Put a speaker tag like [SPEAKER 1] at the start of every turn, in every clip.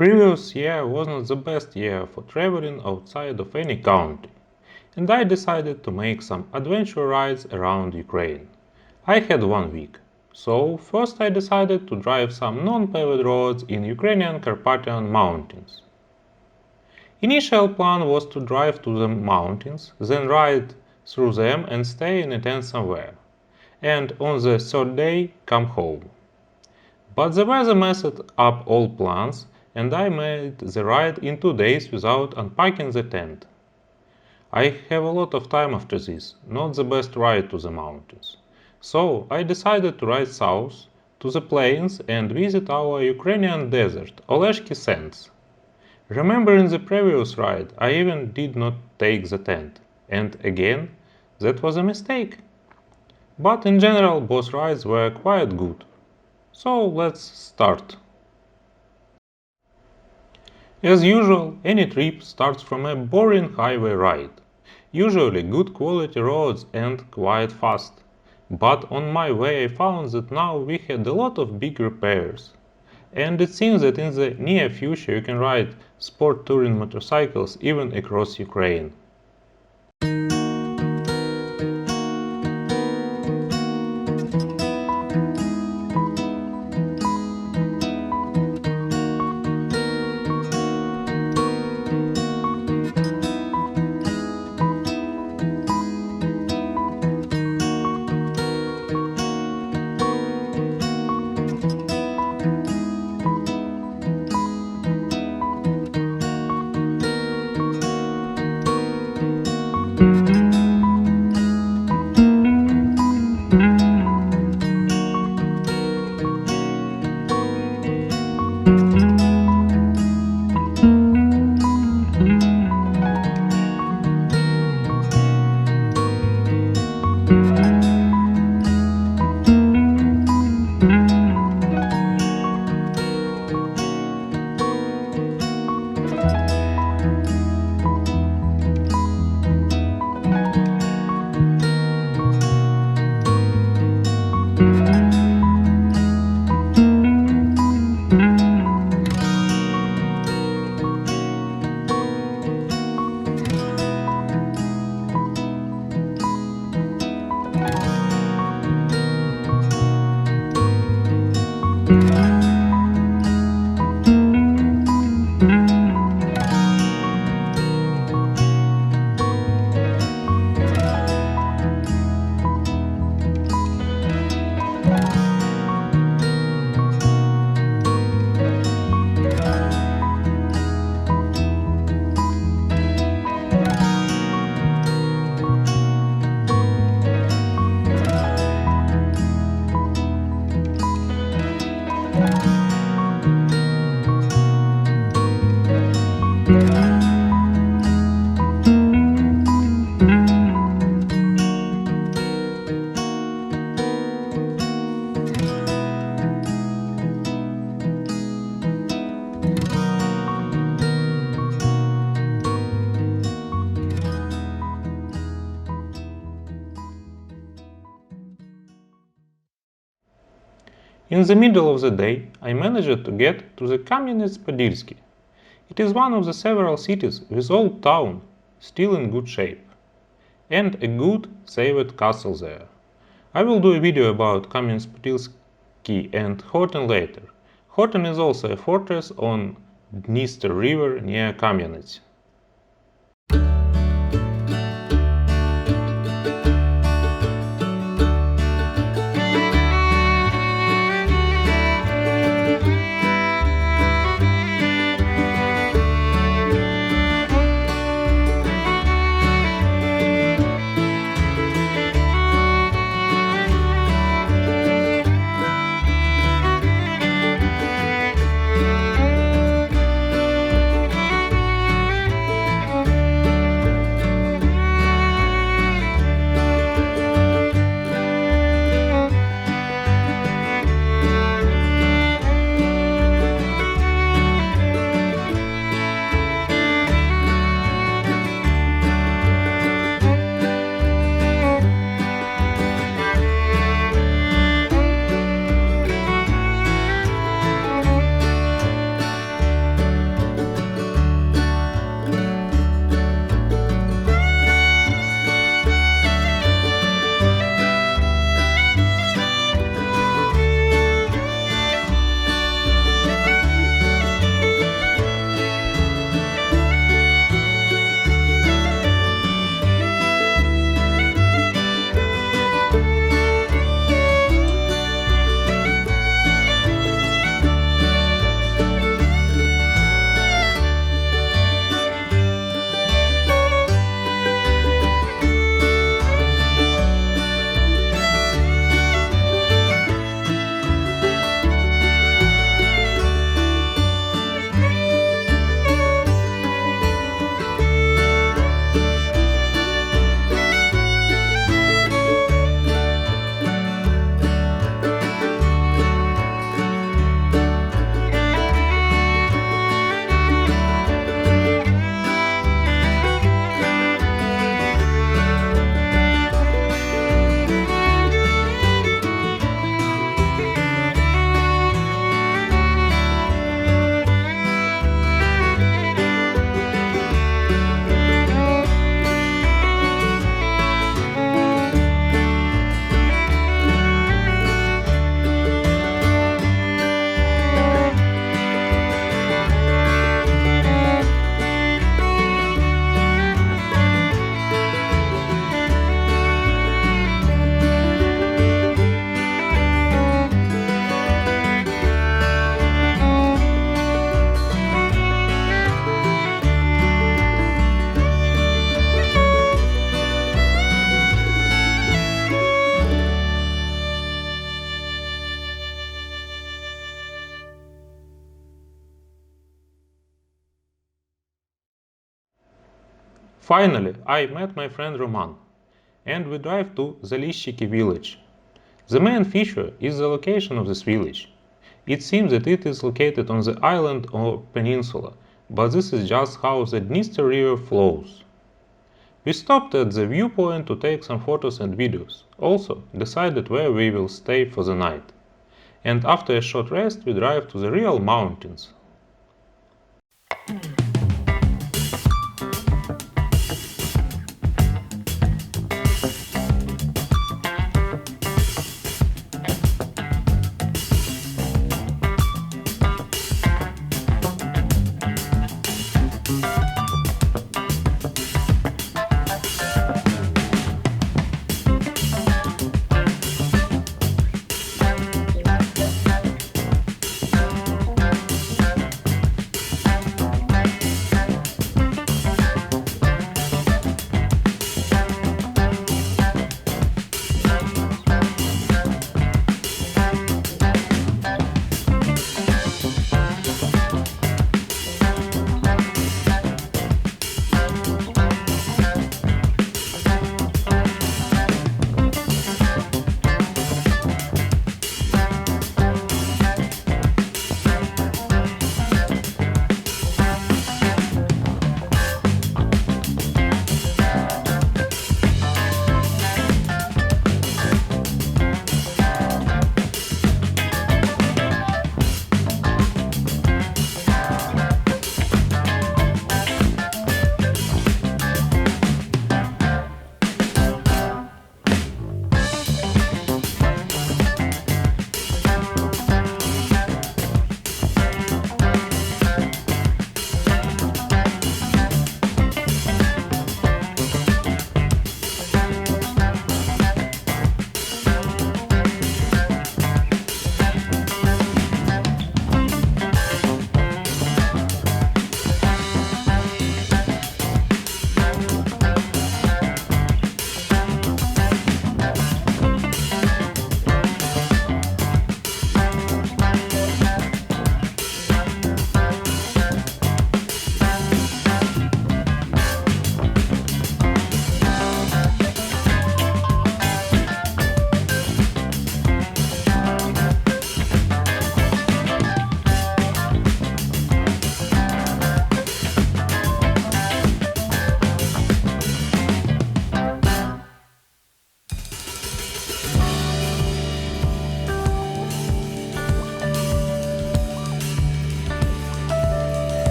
[SPEAKER 1] Previous year wasn't the best year for traveling outside of any country, and I decided to make some adventure rides around Ukraine. I had 1 week, so first I decided to drive some non-paved roads in Ukrainian Carpathian mountains. Initial plan was to drive to the mountains, then ride through them and stay in a tent somewhere, and on the third day come home. But the weather messed up all plans, and I made the ride in 2 days without unpacking the tent. I have a lot of time after this, not the best ride to the mountains. So I decided to ride south to the plains and visit our Ukrainian desert, Oleshki sands. Remember in the previous ride I even did not take the tent, and again, that was a mistake. But in general both rides were quite good. So let's start. As usual, any trip starts from a boring highway ride. Usually good quality roads and quite fast. But on my way I found that now we had a lot of big repairs. And it seems that in the near future you can ride sport touring motorcycles even across Ukraine. In the middle of the day, I managed to get to the Kamyanets-Podilsky. It is one of the several cities with old town, still in good shape, and a good saved castle there. I will do a video about Kamyanets-Podilsky and Khotyn later. Khotyn is also a fortress on Dniester river near Kamyanets. Finally, I met my friend Roman, and we drive to Zalischyky village. The main feature is the location of this village. It seems that it is located on the island or peninsula, but this is just how the Dniester river flows. We stopped at the viewpoint to take some photos and videos, also decided where we will stay for the night. And after a short rest we drive to the real mountains.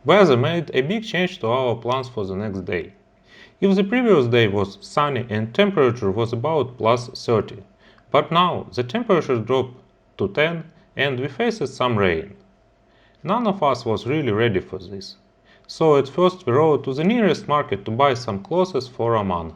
[SPEAKER 1] Weather made a big change to our plans for the next day. If the previous day was sunny and temperature was about plus 30, but now the temperature dropped to 10 and we faced some rain. None of us was really ready for this, so at first we rode to the nearest market to buy some clothes for Roman.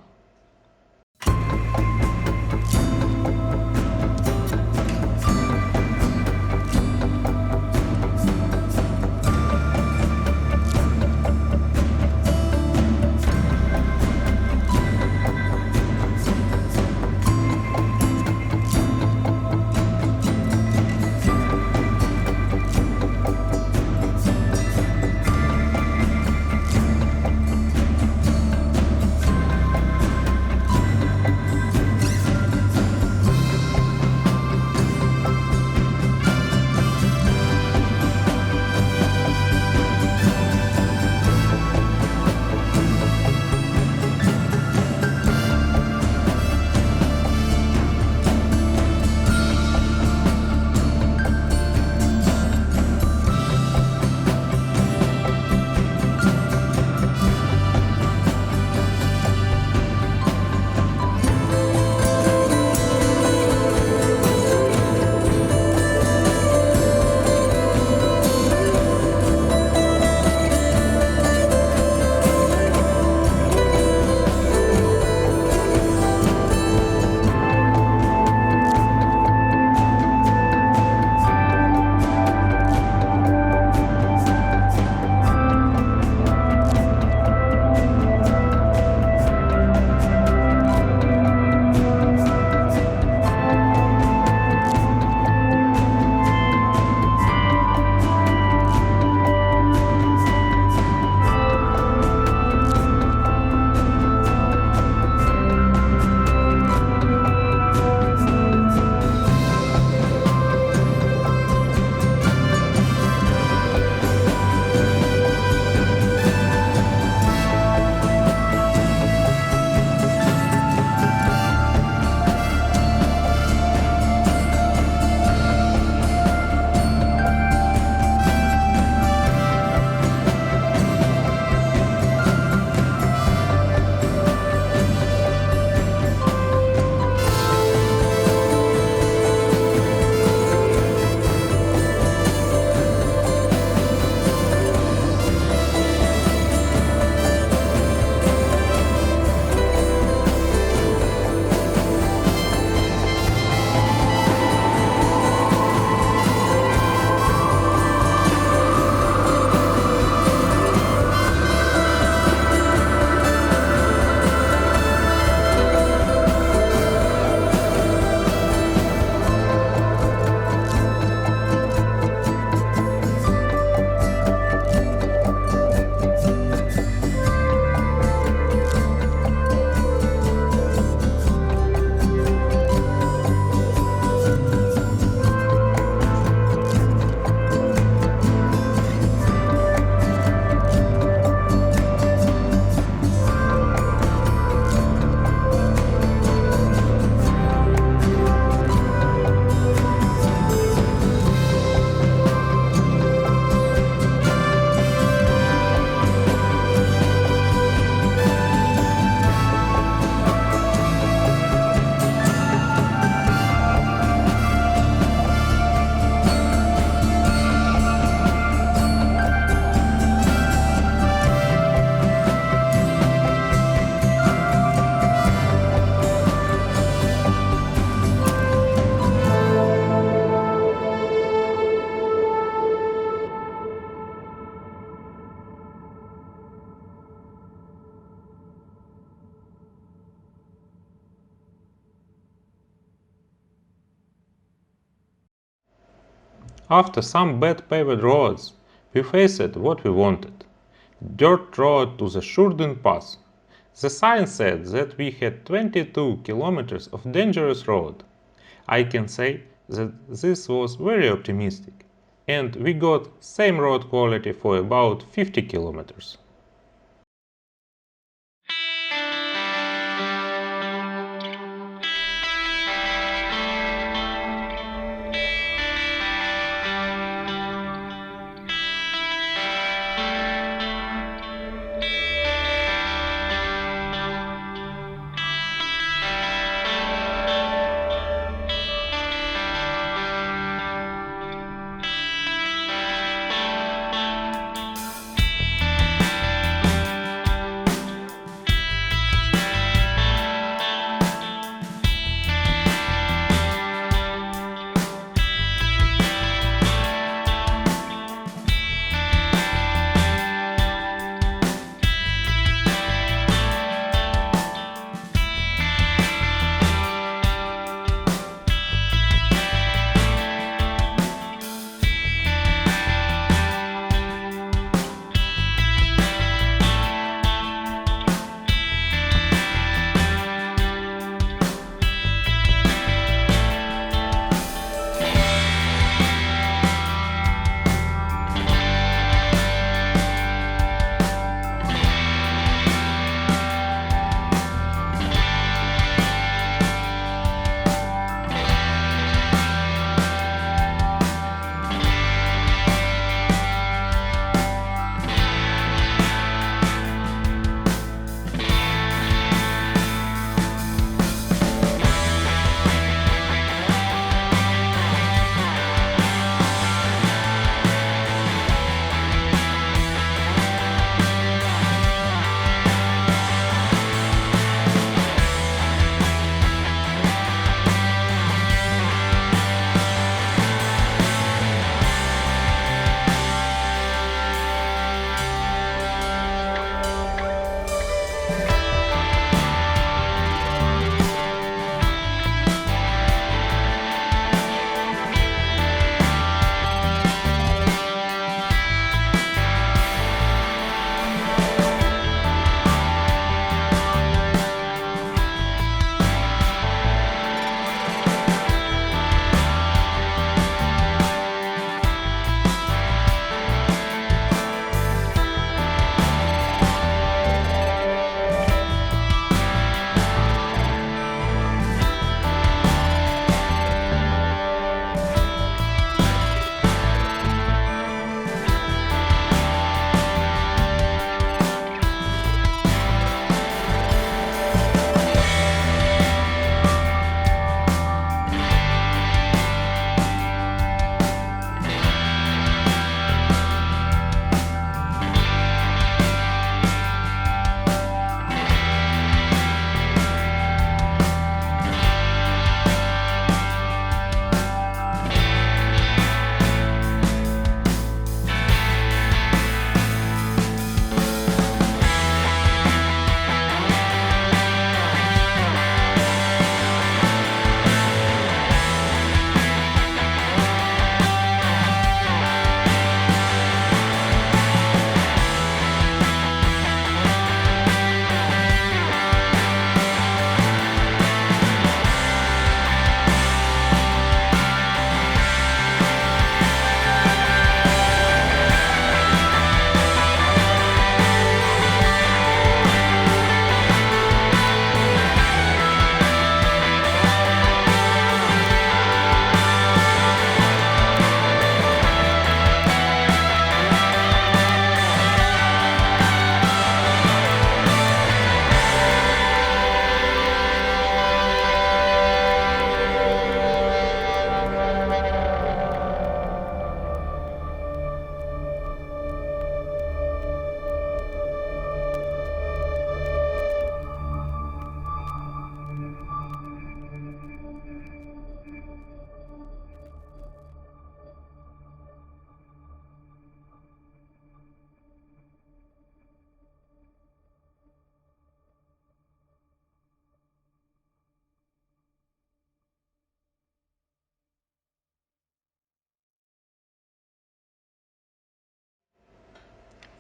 [SPEAKER 1] After some bad paved roads, we faced what we wanted: dirt road to the Shurdyn pass. The sign said that we had 22 kilometers of dangerous road. I can say that this was very optimistic, and we got same road quality for about 50 kilometers.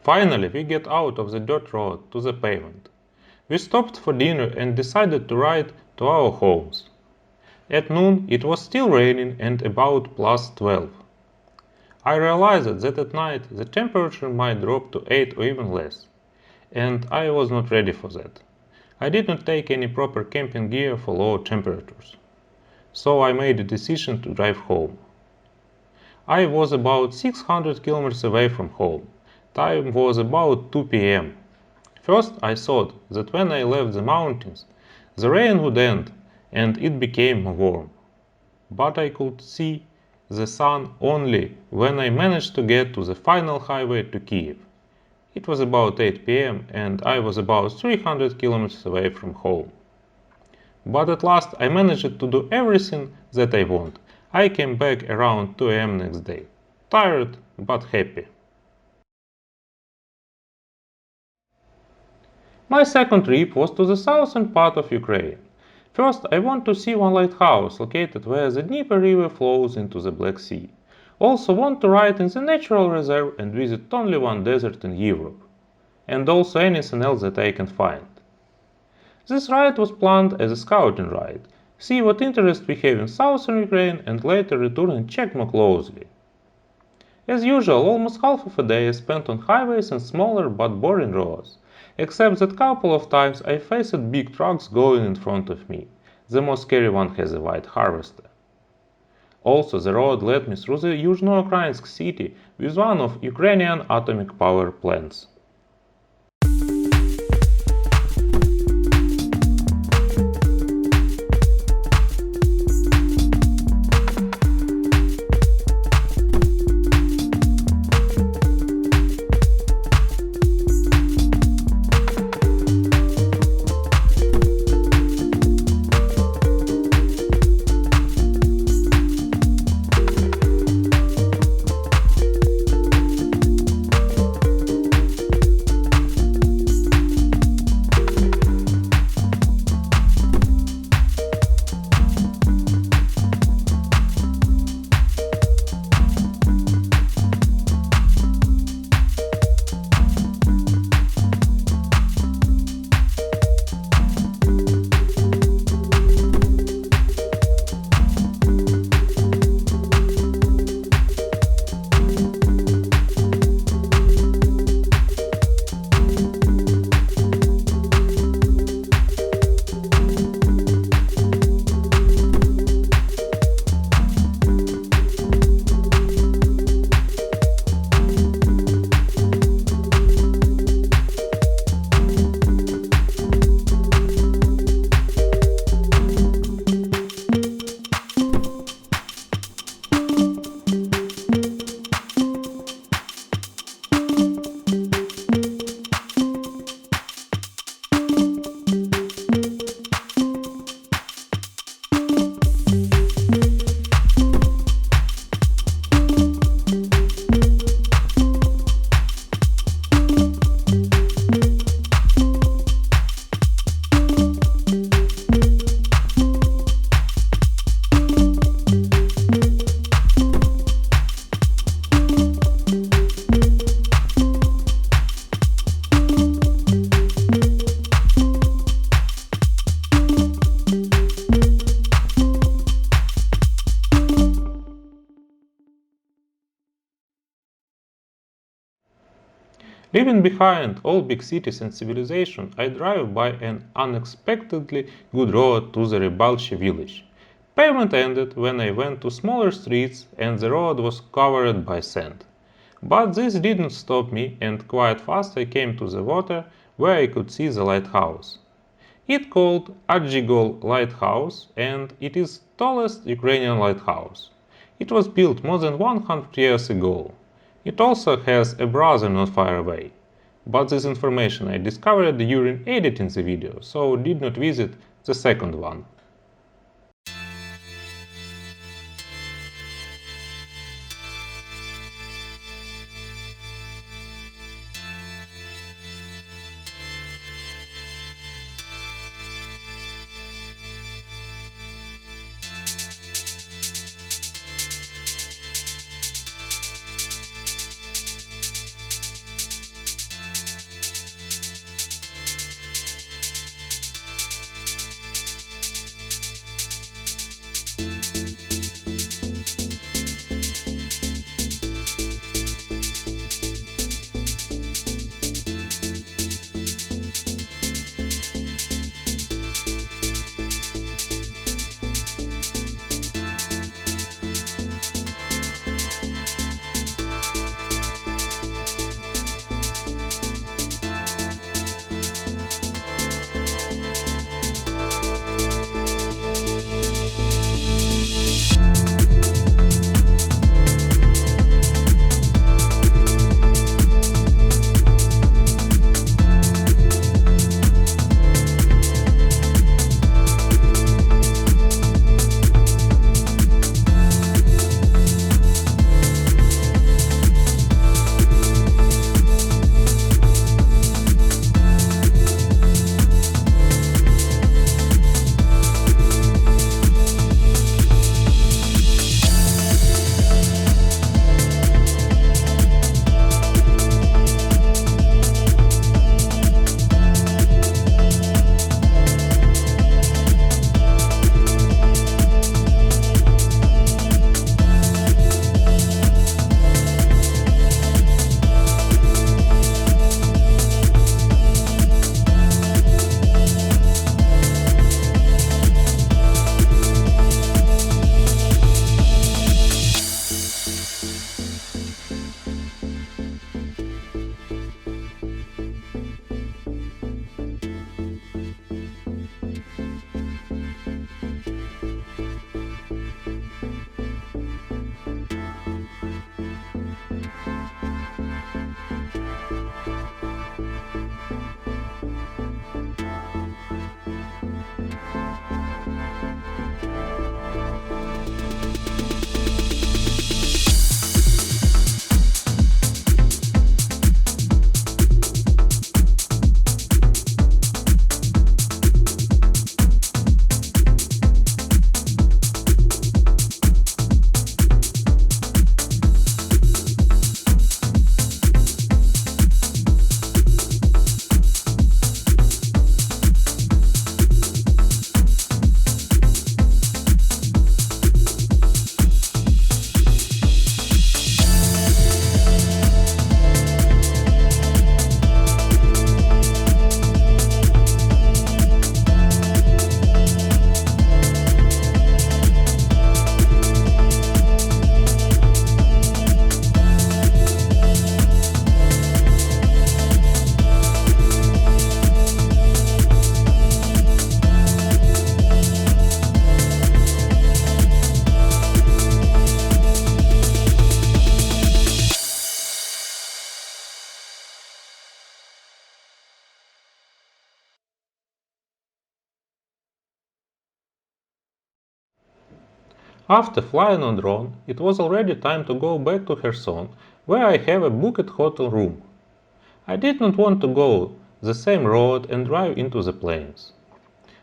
[SPEAKER 1] Finally, we get out of the dirt road to the pavement. We stopped for dinner and decided to ride to our homes. At noon it was still raining and about +12. I realized that at night the temperature might drop to 8 or even less, and I was not ready for that. I did not take any proper camping gear for low temperatures, so I made a decision to drive home. I was about 600 kilometers away from home. Time was about 2 p.m. First I thought that when I left the mountains, the rain would end and it became warm. But I could see the sun only when I managed to get to the final highway to Kiev. It was about 8 p.m. and I was about 300 kilometers away from home. But at last I managed to do everything that I want. I came back around 2 a.m. next day, tired but happy. My second trip was to the southern part of Ukraine. First, I want to see one lighthouse located where the Dnieper River flows into the Black Sea. Also want to ride in the natural reserve and visit only one desert in Europe. And also anything else that I can find. This ride was planned as a scouting ride. See what interest we have in southern Ukraine and later return and check more closely. As usual, almost half of a day is spent on highways and smaller but boring roads. Except that couple of times I faced big trucks going in front of me. The most scary one has a white harvester. Also, the road led me through the Yuzhno-Ukrainsk city with one of Ukrainian atomic power plants. Leaving behind all big cities and civilization, I drive by an unexpectedly good road to the Rybalchi village. Pavement ended when I went to smaller streets and the road was covered by sand. But this didn't stop me, and quite fast I came to the water where I could see the lighthouse. It's called Adzigol lighthouse and it is tallest Ukrainian lighthouse. It was built more than 100 years ago. It also has a brother not far away. But this information I discovered during editing the video, so did not visit the second one. After flying on drone, it was already time to go back to Kherson, where I have a booked hotel room. I did not want to go the same road and drive into the plains.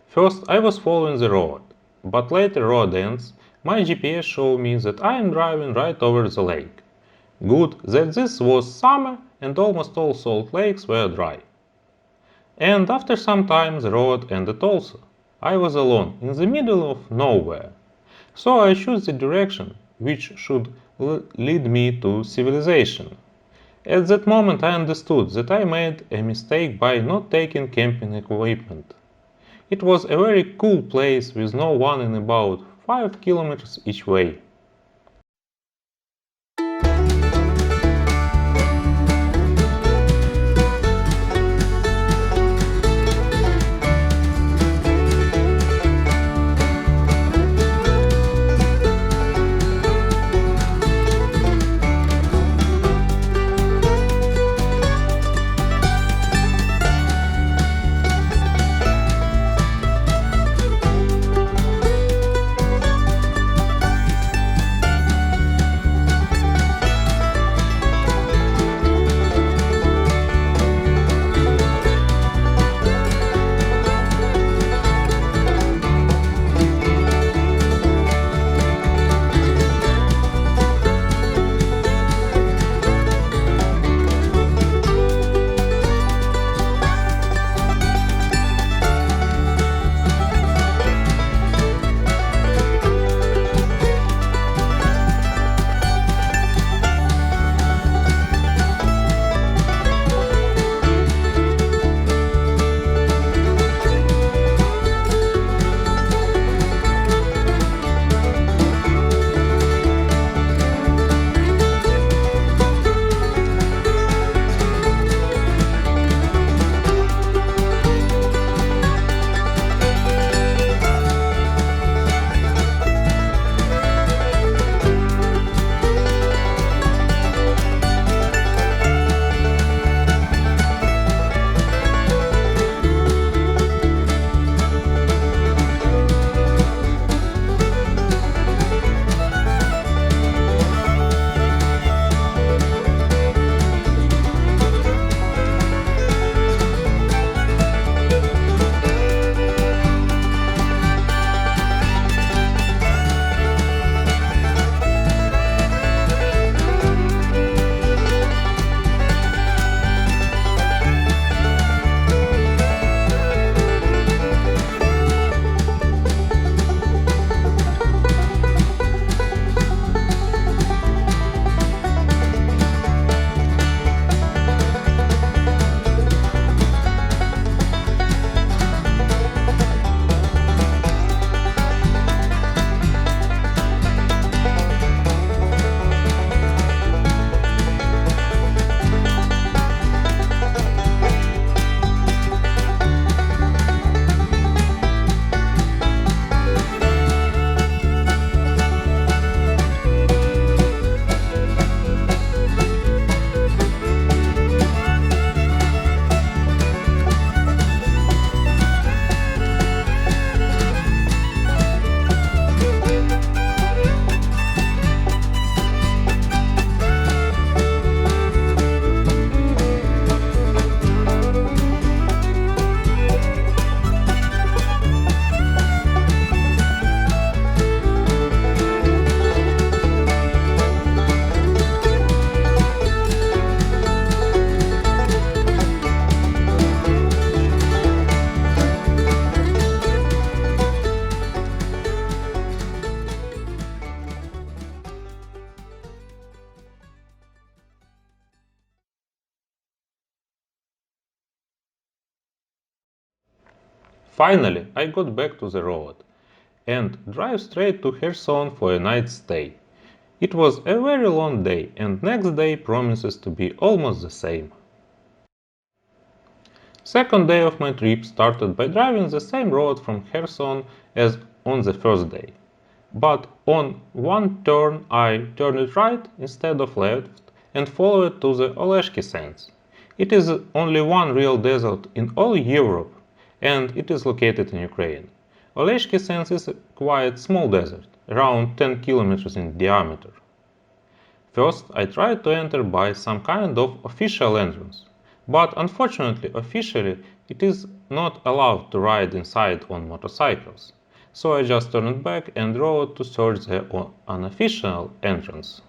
[SPEAKER 1] First I was following the road, but later road ends, my GPS showed me that I am driving right over the lake. Good that this was summer and almost all salt lakes were dry. And after some time the road ended also. I was alone, in the middle of nowhere. So I chose the direction which should lead me to civilization. At that moment I understood that I made a mistake by not taking camping equipment. It was a very cool place with no one in about 5 kilometers each way. Finally, I got back to the road and drive straight to Kherson for a night stay. It was a very long day and next day promises to be almost the same. Second day of my trip started by driving the same road from Kherson as on the first day. But on one turn I turned right instead of left and followed to the Oleshki sands. It is only one real desert in all Europe and it is located in Ukraine. Oleshki sands is a quite small desert, around 10 kilometers in diameter. First, I tried to enter by some kind of official entrance, but unfortunately officially it is not allowed to ride inside on motorcycles, so I just turned back and rode to search the unofficial entrance.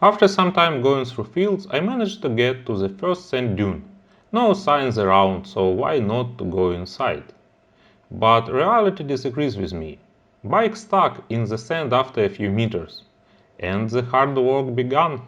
[SPEAKER 1] After some time going through fields, I managed to get to the first sand dune. No signs around, so why not to go inside? But reality disagrees with me. Bike stuck in the sand after a few meters, and the hard work began.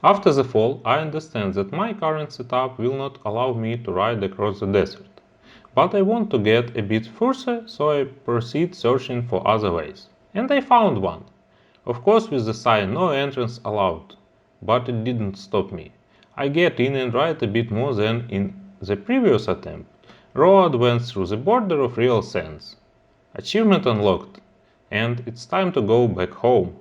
[SPEAKER 1] After the fall, I understand that my current setup will not allow me to ride across the desert. But I want to get a bit further, so I proceed searching for other ways. And I found one. Of course with the sign "No entrance allowed." But it didn't stop me. I get in and ride a bit more than in the previous attempt. Road went through the border of real sense. Achievement unlocked. And it's time to go back home.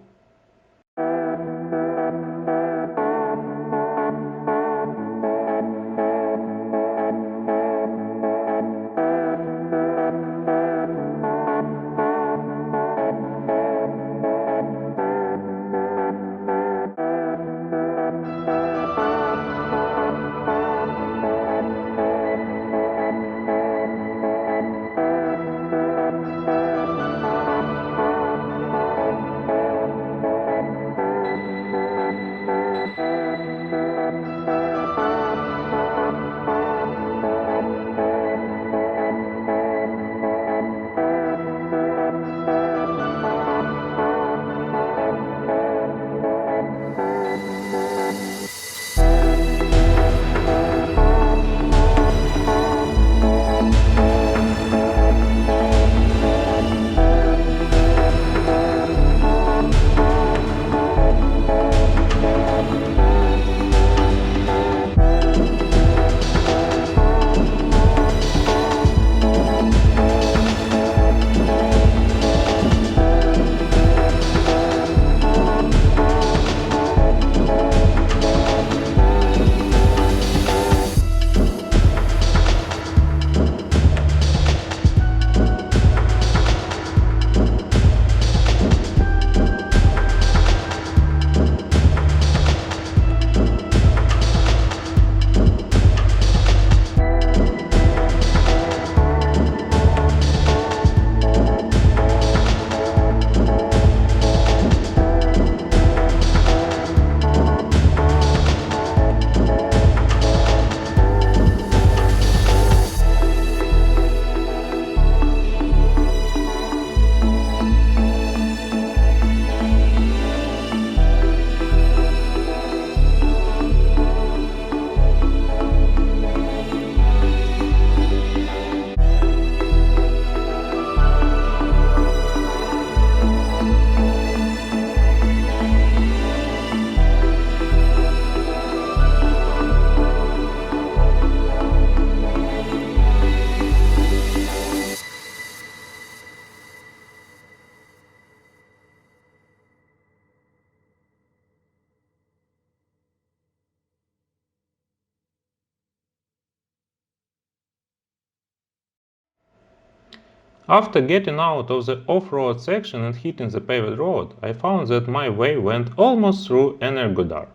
[SPEAKER 1] After getting out of the off-road section and hitting the paved road, I found that my way went almost through Energodar.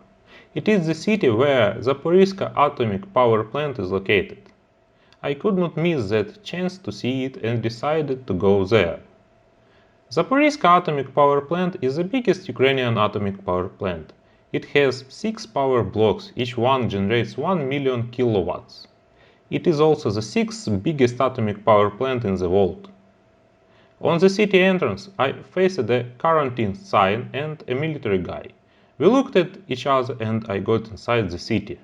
[SPEAKER 1] It is the city where Zaporizka atomic power plant is located. I could not miss that chance to see it and decided to go there. Zaporizka atomic power plant is the biggest Ukrainian atomic power plant. It has 6 power blocks, each one generates 1 million kilowatts. It is also the 6th biggest atomic power plant in the world. On the city entrance, I faced a quarantine sign and a military guy. We looked at each other and I got inside the city.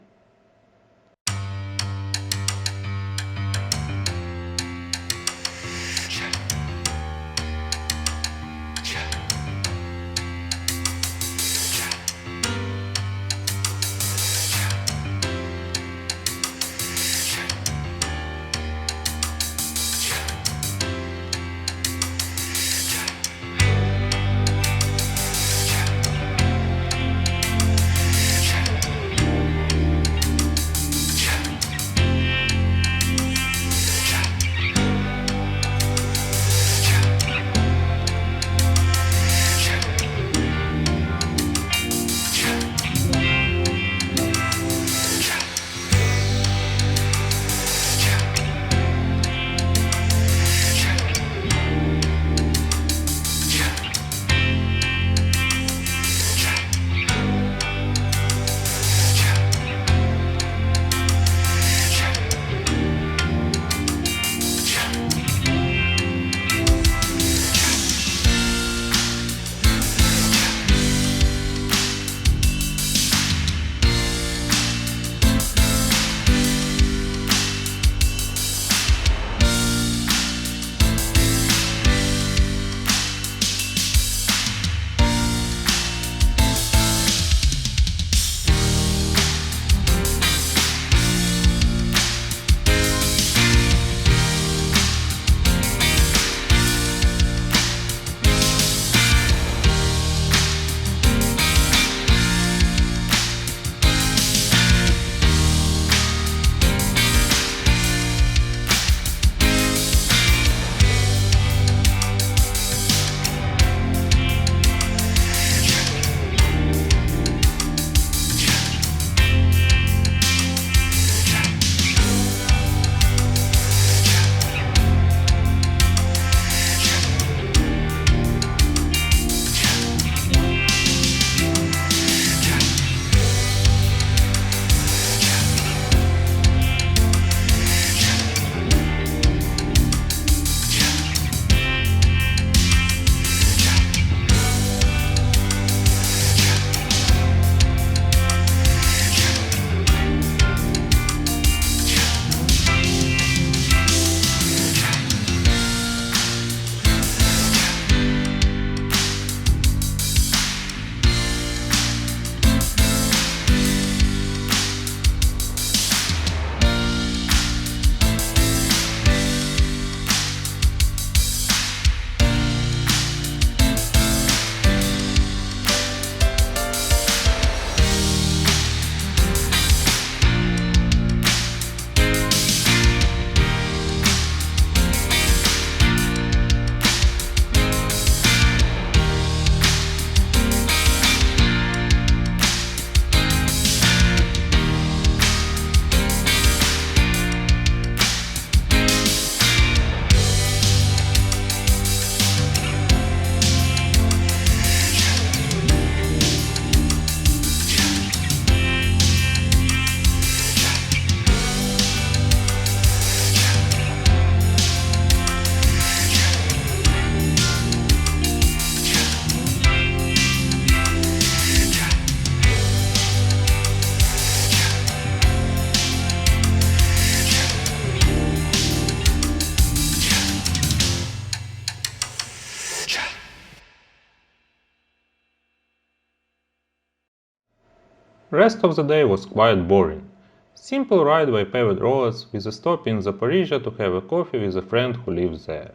[SPEAKER 1] Rest of the day was quite boring. Simple ride by paved roads with a stop in Zaporizka to have a coffee with a friend who lives there,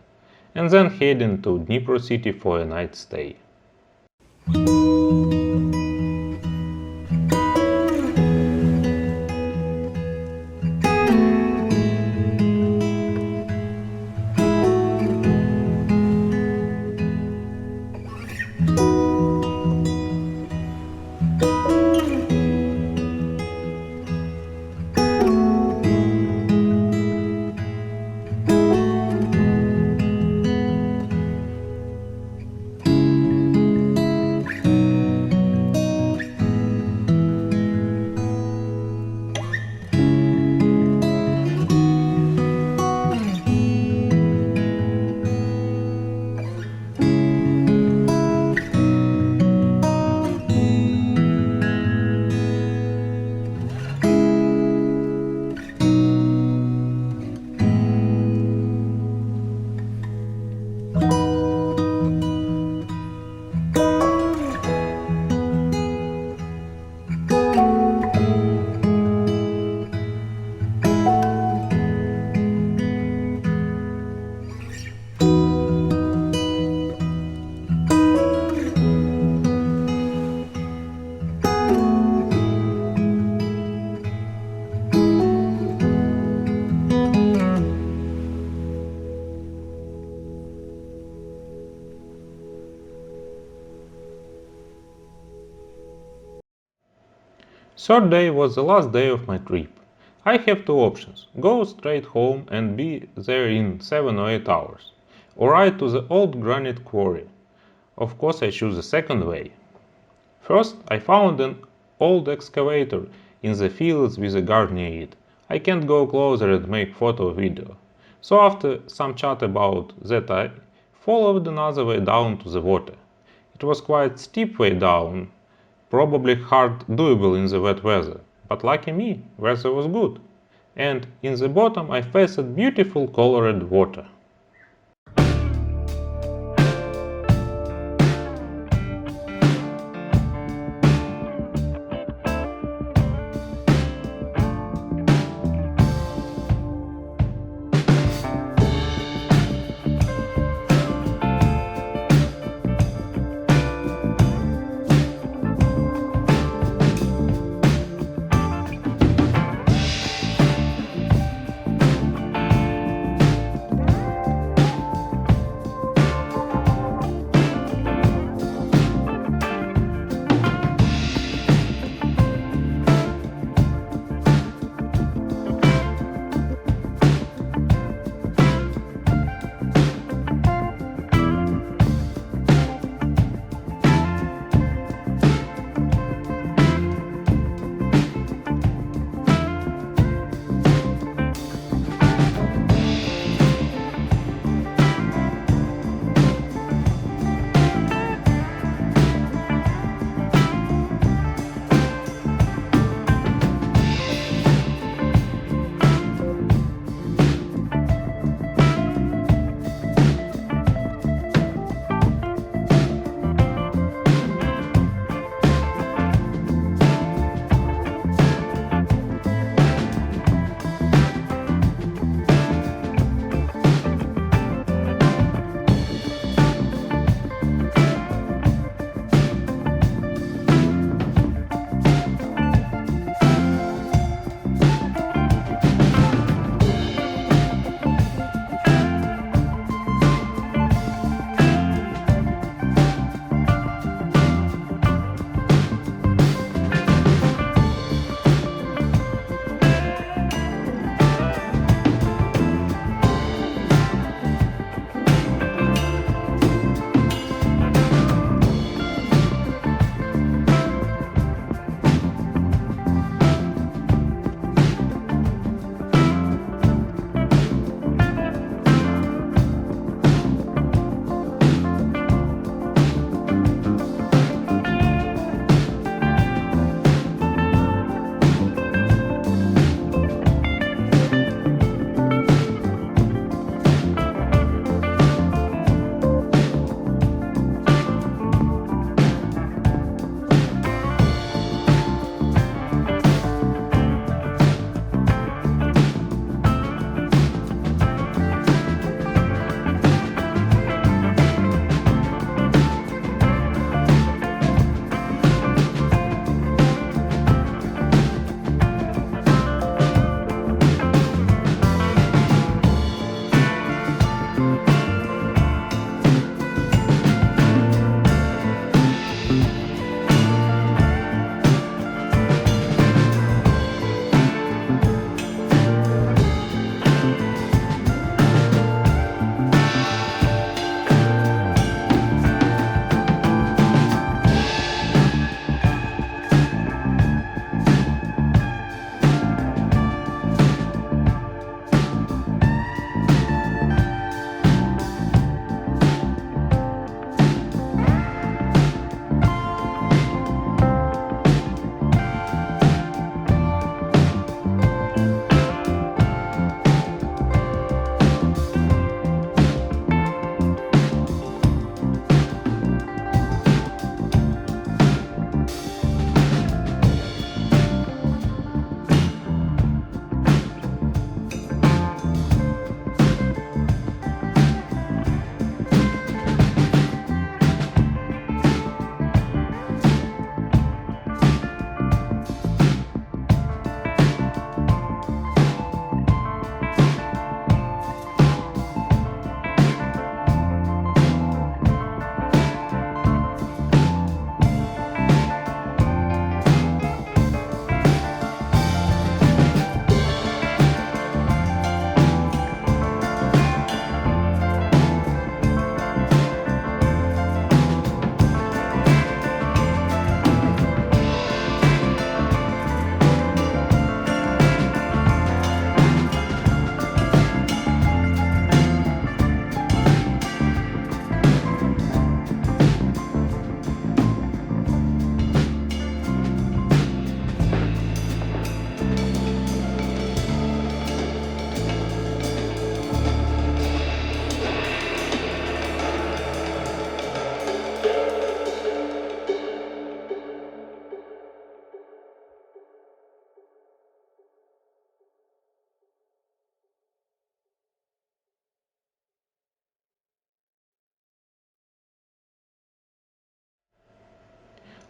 [SPEAKER 1] and then heading to Dnipro city for a night stay. Third day was the last day of my trip. I have two options: go straight home and be there in 7 or 8 hours, or ride to the old granite quarry. Of course I choose the second way. First, I found an old excavator in the fields with a guard near it. I can't go closer and make photo or video. So after some chat about that I followed another way down to the water. It was quite steep way down, probably hard doable in the wet weather, but lucky me, weather was good. And in the bottom I faced beautiful colored water.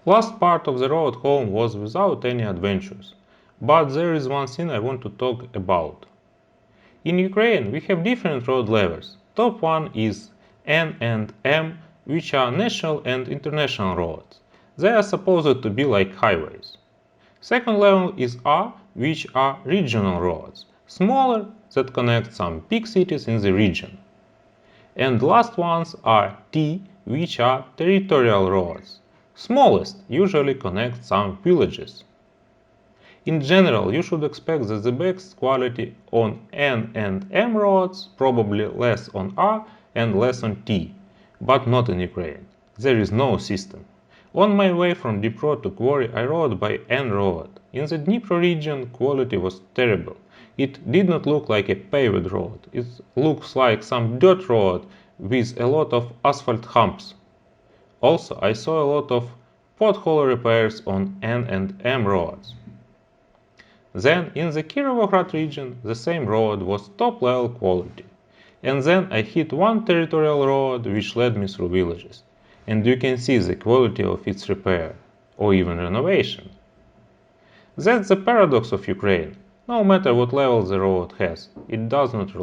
[SPEAKER 1] Last part of the road home was without any adventures, but there is one thing I want to talk about. In Ukraine we have different road levels. Top one is N and M, which are national and international roads. They are supposed to be like highways. Second level is R, which are regional roads, smaller, that connect some big cities in the region. And last ones are T, which are territorial roads. Smallest usually connect some villages. In general, you should expect that the best quality on N and M roads, probably less on R and less on T, but not in Ukraine. There is no system. On my way from Dnipro to Quarry I rode by N road. In the Dnipro region quality was terrible. It did not look like a paved road. It looks like some dirt road with a lot of asphalt humps. Also, I saw a lot of pothole repairs on N and M roads. Then, in the Kirovograd region, the same road was top-level quality. And then I hit one territorial road which led me through villages. And you can see the quality of its repair, or even renovation. That's the paradox of Ukraine. No matter what level the road has, it does not